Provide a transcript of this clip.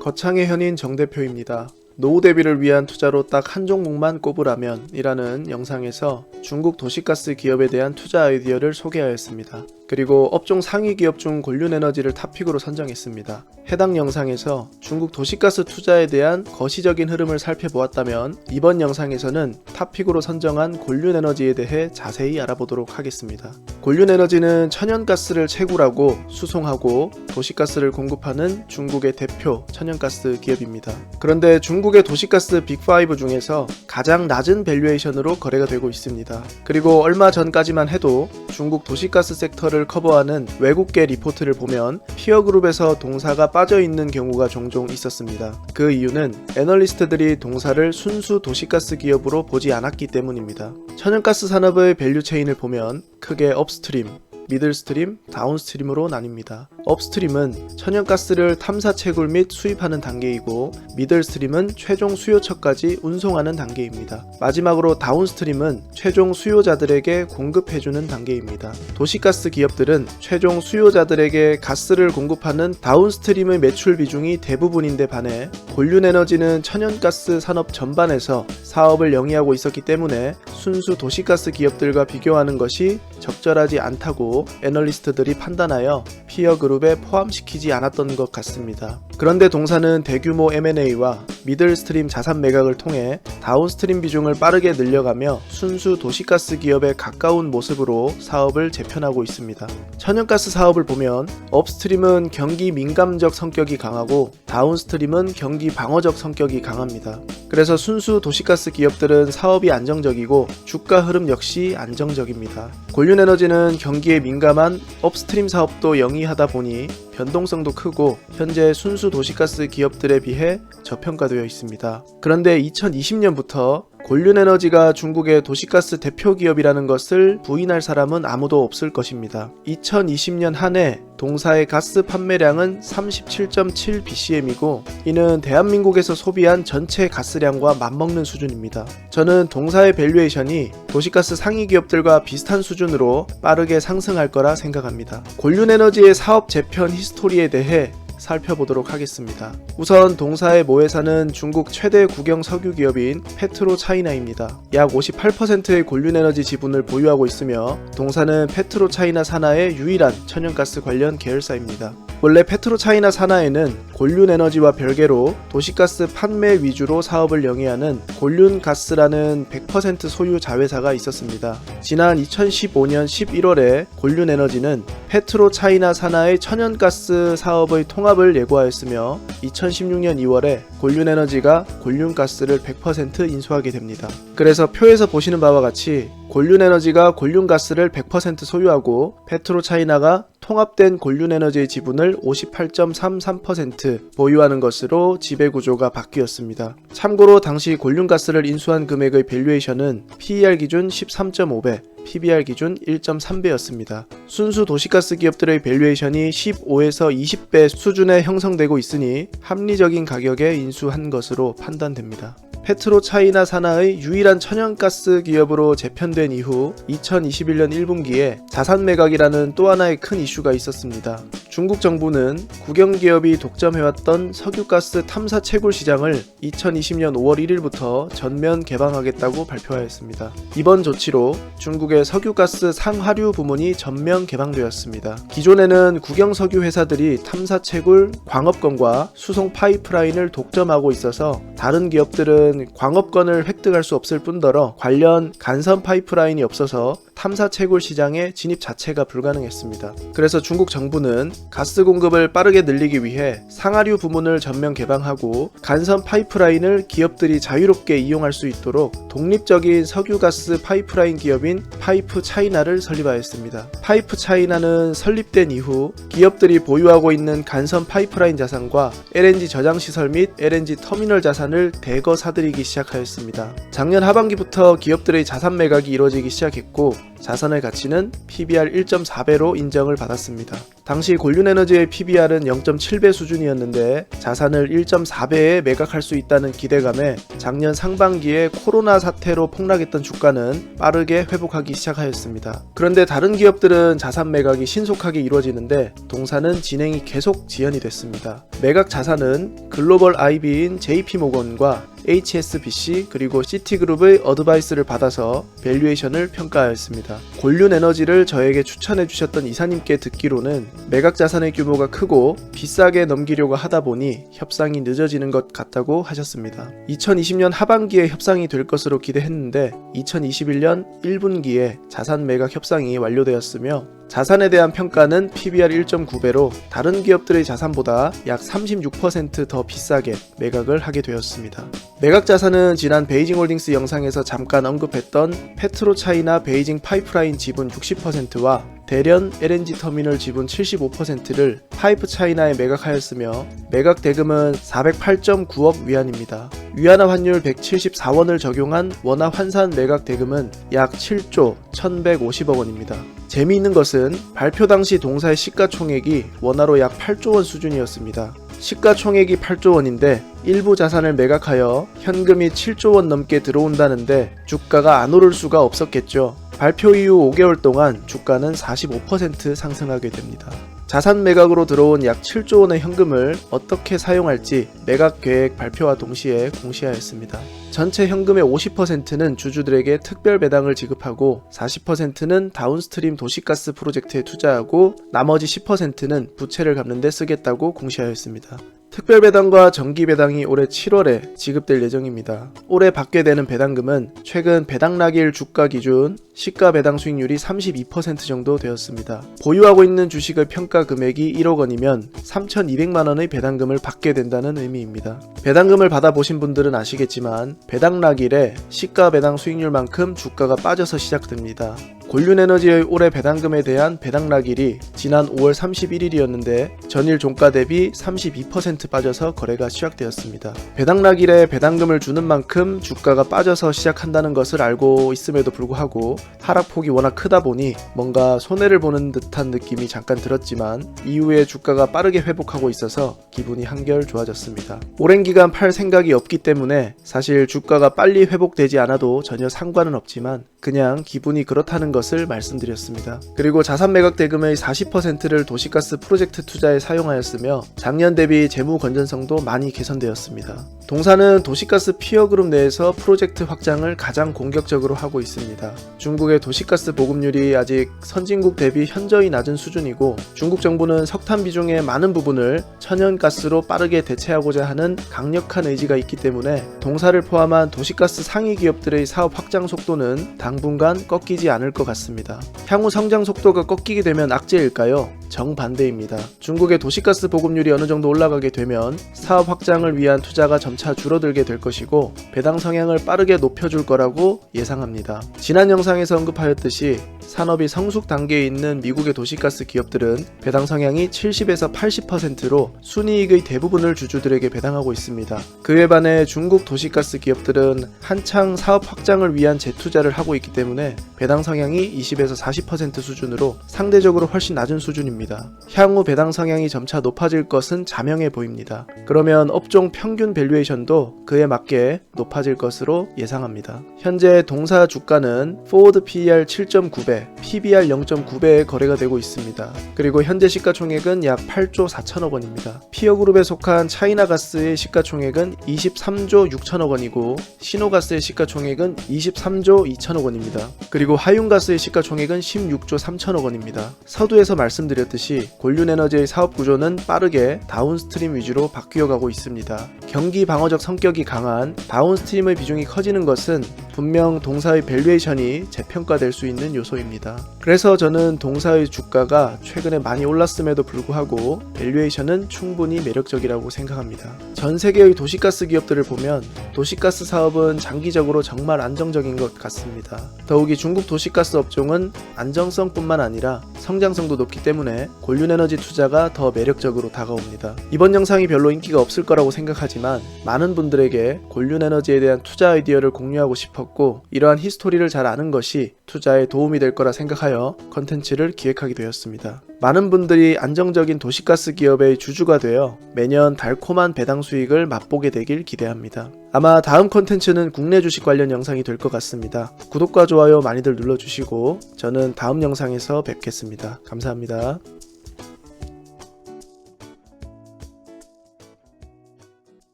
거창의 현인 정 대표입니다. 노후 대비를 위한 투자로 딱 한 종목만 꼽으라면 이라는 영상에서 중국 도시가스 기업에 대한 투자 아이디어를 소개하였습니다. 그리고 업종 상위 기업 중 곤륜에너지를 탑픽으로 선정했습니다. 해당 영상에서 중국 도시가스 투자에 대한 거시적인 흐름을 살펴보았다면 이번 영상에서는 탑픽으로 선정한 곤륜에너지에 대해 자세히 알아보도록 하겠습니다. 곤륜에너지는 천연가스를 채굴하고 수송하고 도시가스를 공급하는 중국의 대표 천연가스 기업입니다. 그런데 중국의 도시가스 빅5 중에서 가장 낮은 밸류에이션으로 거래가 되고 있습니다. 그리고 얼마 전까지만 해도 중국 도시가스 섹터를 커버하는 외국계 리포트를 보면 피어그룹에서 동사가 빠져있는 경우가 종종 있었습니다. 그 이유는 애널리스트들이 동사를 순수 도시가스 기업으로 보지 않았기 때문입니다. 천연가스 산업의 밸류체인을 보면 크게 업스트림, 미들스트림, 다운스트림으로 나뉩니다. 업스트림은 천연가스를 탐사 채굴 및 수입하는 단계이고 미들스트림은 최종 수요처까지 운송하는 단계입니다. 마지막으로 다운스트림은 최종 수요자들에게 공급해주는 단계입니다. 도시가스 기업들은 최종 수요자들에게 가스를 공급하는 다운스트림의 매출 비중이 대부분인데 반해 곤륜에너지는 천연가스 산업 전반에서 사업을 영위하고 있었기 때문에 순수 도시가스 기업들과 비교하는 것이 적절하지 않다고 애널리스트들이 판단하여 피어그룹에 포함시키지 않았던 것 같습니다. 그런데 동사는 대규모 M&A와 미들스트림 자산 매각을 통해 다운스트림 비중을 빠르게 늘려가며 순수 도시가스 기업에 가까운 모습으로 사업을 재편하고 있습니다. 천연가스 사업을 보면 업스트림은 경기 민감적 성격이 강하고 다운스트림은 경기 방어적 성격이 강합니다. 그래서 순수 도시가스 기업들은 사업이 안정적이고 주가 흐름 역시 안정적입니다. 곤륜에너지는 경기에 민감한 업스트림 사업도 영위하다 보니 변동성도 크고 현재 순수 도시가스 기업들에 비해 저평가되어 있습니다. 그런데 2020년부터 곤륜에너지가 중국의 도시가스 대표 기업이라는 것을 부인할 사람은 아무도 없을 것입니다. 2020년 한 해 동사의 가스 판매량은 37.7bcm이고 이는 대한민국에서 소비한 전체 가스량과 맞먹는 수준입니다. 저는 동사의 밸류에이션이 도시가스 상위 기업들과 비슷한 수준으로 빠르게 상승할 거라 생각합니다. 곤륜에너지의 사업 재편 히스토리에 대해 살펴보도록 하겠습니다. 우선 동사의 모회사는 중국 최대 국영 석유 기업인 페트로차이나입니다. 약 58%의 곤륜에너지 지분을 보유하고 있으며 동사는 페트로차이나 산하의 유일한 천연가스 관련 계열사입니다. 원래 페트로차이나 산하에는 곤륜에너지와 별개로 도시가스 판매 위주로 사업을 영위하는 곤륜가스라는 100% 소유 자회사가 있었습니다. 지난 2015년 11월에 곤륜에너지는 페트로차이나 산하의 천연가스 사업의 통합을 예고하였으며 2016년 2월에 곤륜에너지가 곤륜가스를 100% 인수하게 됩니다. 그래서 표에서 보시는 바와 같이 곤륜에너지가 곤륜가스를 100% 소유하고 페트로차이나가 통합된 곤륜에너지의 지분을 58.33% 보유하는 것으로 지배구조가 바뀌었습니다. 참고로 당시 곤륜가스를 인수한 금액의 밸류에이션은 PER 기준 13.5배, PBR 기준 1.3배였습니다. 순수 도시가스 기업들의 밸류에이션이 15에서 20배 수준에 형성되고 있으니 합리적인 가격에 인수한 것으로 판단됩니다. 페트로차이나 산하의 유일한 천연가스 기업으로 재편된 이후 2021년 1분기에 자산 매각이라는 또 하나의 큰 이슈가 있었습니다. 중국 정부는 국영기업이 독점해왔던 석유가스 탐사 채굴 시장을 2020년 5월 1일부터 전면 개방하겠다고 발표하였습니다. 이번 조치로 중국의 석유가스 상하류 부문이 전면 개방되었습니다. 기존에는 국영석유 회사들이 탐사 채굴, 광업건과 수송 파이프라인을 독점하고 있어서 다른 기업들은 광업건을 획득할 수 없을 뿐더러 관련 간선 파이프라인이 없어서 탐사 채굴 시장의 진입 자체가 불가능했습니다. 그래서 중국 정부는 가스 공급을 빠르게 늘리기 위해 상하류 부문을 전면 개방하고 간선 파이프라인을 기업들이 자유롭게 이용할 수 있도록 독립적인 석유가스 파이프라인 기업인 파이프차이나를 설립하였습니다. 파이프차이나는 설립된 이후 기업들이 보유하고 있는 간선 파이프라인 자산과 LNG 저장시설 및 LNG 터미널 자산을 대거 사들이기 시작하였습니다. 작년 하반기부터 기업들의 자산 매각이 이루어지기 시작했고 자산의 가치는 PBR 1.4배로 인정을 받았습니다. 당시 곤륜에너지의 PBR은 0.7배 수준이었는데 자산을 1.4배에 매각할 수 있다는 기대감에 작년 상반기에 코로나 사태로 폭락했던 주가는 빠르게 회복하기 시작하였습니다. 그런데 다른 기업들은 자산 매각이 신속하게 이루어지는데 동사는 진행이 계속 지연이 됐습니다. 매각 자산은 글로벌 IB인 JP모건과 HSBC 그리고 시티그룹의 어드바이스를 받아서 밸류에이션을 평가하였습니다. 곤륜에너지를 저에게 추천해 주셨던 이사님께 듣기로는 매각 자산의 규모가 크고 비싸게 넘기려고 하다 보니 협상이 늦어지는 것 같다고 하셨습니다. 2020년 하반기에 협상이 될 것으로 기대했는데 2021년 1분기에 자산 매각 협상이 완료되었으며 자산에 대한 평가는 PBR 1.9배로 다른 기업들의 자산보다 약 36% 더 비싸게 매각을 하게 되었습니다. 매각 자산은 지난 베이징홀딩스 영상에서 잠깐 언급했던 페트로차이나 베이징 파이프라인 지분 60%와 대련 LNG 터미널 지분 75%를 파이프차이나에 매각하였으며 매각 대금은 408.9억 위안입니다. 위안화 환율 174원을 적용한 원화 환산 매각 대금은 약 7조 1150억 원입니다. 재미있는 것은 발표 당시 동사의 시가총액이 원화로 약 8조 원 수준이었습니다. 시가총액이 8조 원인데 일부 자산을 매각하여 현금이 7조 원 넘게 들어온다는데 주가가 안 오를 수가 없었겠죠. 발표 이후 5개월 동안 주가는 45% 상승하게 됩니다. 자산 매각으로 들어온 약 7조 원의 현금을 어떻게 사용할지 매각 계획 발표와 동시에 공시하였습니다. 전체 현금의 50%는 주주들에게 특별 배당을 지급하고 40%는 다운스트림 도시가스 프로젝트에 투자하고 나머지 10%는 부채를 갚는 데 쓰겠다고 공시하였습니다. 특별배당과 정기배당이 올해 7월에 지급될 예정입니다. 올해 받게 되는 배당금은 최근 배당락일 주가 기준 시가배당 수익률이 32% 정도 되었습니다. 보유하고 있는 주식의 평가 금액이 1억 원이면 3,200만 원의 배당금을 받게 된다는 의미입니다. 배당금을 받아보신 분들은 아시겠지만 배당락일에 시가배당 수익률만큼 주가가 빠져서 시작됩니다. 곤륜에너지의 올해 배당금에 대한 배당락일이 지난 5월 31일이었는데 전일 종가 대비 32% 빠져서 거래가 시작되었습니다. 배당락일에 배당금을 주는 만큼 주가가 빠져서 시작한다는 것을 알고 있음에도 불구하고 하락폭이 워낙 크다 보니 뭔가 손해를 보는 듯한 느낌이 잠깐 들었지만 이후에 주가가 빠르게 회복하고 있어서 기분이 한결 좋아졌습니다. 오랜 기간 팔 생각이 없기 때문에 사실 주가가 빨리 회복되지 않아도 전혀 상관은 없지만 그냥 기분이 그렇다는 것을 말씀드렸습니다. 그리고 자산 매각 대금의 40%를 도시가스 프로젝트 투자에 사용하였으며 작년 대비 재무 건전성도 많이 개선되었습니다. 동사는 도시가스 피어그룹 내에서 프로젝트 확장을 가장 공격적으로 하고 있습니다. 중국의 도시가스 보급률이 아직 선진국 대비 현저히 낮은 수준이고 중국 정부는 석탄 비중의 많은 부분을 천연가스로 빠르게 대체하고자 하는 강력한 의지가 있기 때문에 동사를 포함한 도시가스 상위 기업들의 사업 확장 속도는 당분간 꺾이지 않을 것 같습니다. 향후 성장 속도가 꺾이게 되면 악재일까요? 정반대입니다. 중국의 도시가스 보급률이 어느 정도 올라가게 되면 사업 확장을 위한 투자가 점차 줄어들게 될 것이고 배당 성향을 빠르게 높여줄 거라고 예상합니다. 지난 영상에서 언급하였듯이 산업이 성숙 단계에 있는 미국의 도시가스 기업들은 배당 성향이 70에서 80%로 순이익의 대부분을 주주들에게 배당하고 있습니다. 그에 반해 중국 도시가스 기업들은 한창 사업 확장을 위한 재투자를 하고 있기 때문에 배당 성향이 20에서 40% 수준으로 상대적으로 훨씬 낮은 수준입니다. 향후 배당 성향이 점차 높아질 것은 자명해 보입니다. 그러면 업종 평균 밸류에이션도 그에 맞게 높아질 것으로 예상합니다. 현재 동사 주가는 포워드 PER 7.9배, PBR 0.9배에 거래가 되고 있습니다. 그리고 현재 시가총액은 약 8조 4천억 원입니다. 피어그룹에 속한 차이나가스의 시가총액은 23조 6천억 원이고 신호가스의 시가총액은 23조 2천억 원입니다. 그리고 하윤가스의 시가총액은 16조 3천억 원입니다. 서두에서 말씀드렸듯이 곤륜에너지의 사업 구조는 빠르게 다운스트림 위주로 바뀌어가고 있습니다. 경기 방어적 성격이 강한 다운스트림의 비중이 커지는 것은 분명 동사의 밸류에이션이 재평가될 수 있는 요소입니다. 그래서 저는 동사의 주가가 최근에 많이 올랐음에도 불구하고 밸류에이션은 충분히 매력적이라고 생각합니다. 전 세계의 도시가스 기업들을 보면 도시가스 사업은 장기적으로 정말 안정적인 것 같습니다. 더욱이 중국 도시가스 업종은 안정성뿐만 아니라 성장성도 높기 때문에 곤륜에너지 투자가 더 매력적으로 다가옵니다. 이번 영상이 별로 인기가 없을 거라고 생각하지만 많은 분들에게 곤륜에너지에 대한 투자 아이디어를 공유하고 싶었고 싶었고 이러한 히스토리를 잘 아는 것이 투자에 도움이 될 거라 생각하여 컨텐츠를 기획하게 되었습니다. 많은 분들이 안정적인 도시가스 기업의 주주가 되어 매년 달콤한 배당 수익을 맛보게 되길 기대합니다. 아마 다음 컨텐츠는 국내 주식 관련 영상이 될 것 같습니다. 구독과 좋아요 많이들 눌러주시고 저는 다음 영상에서 뵙겠습니다. 감사합니다.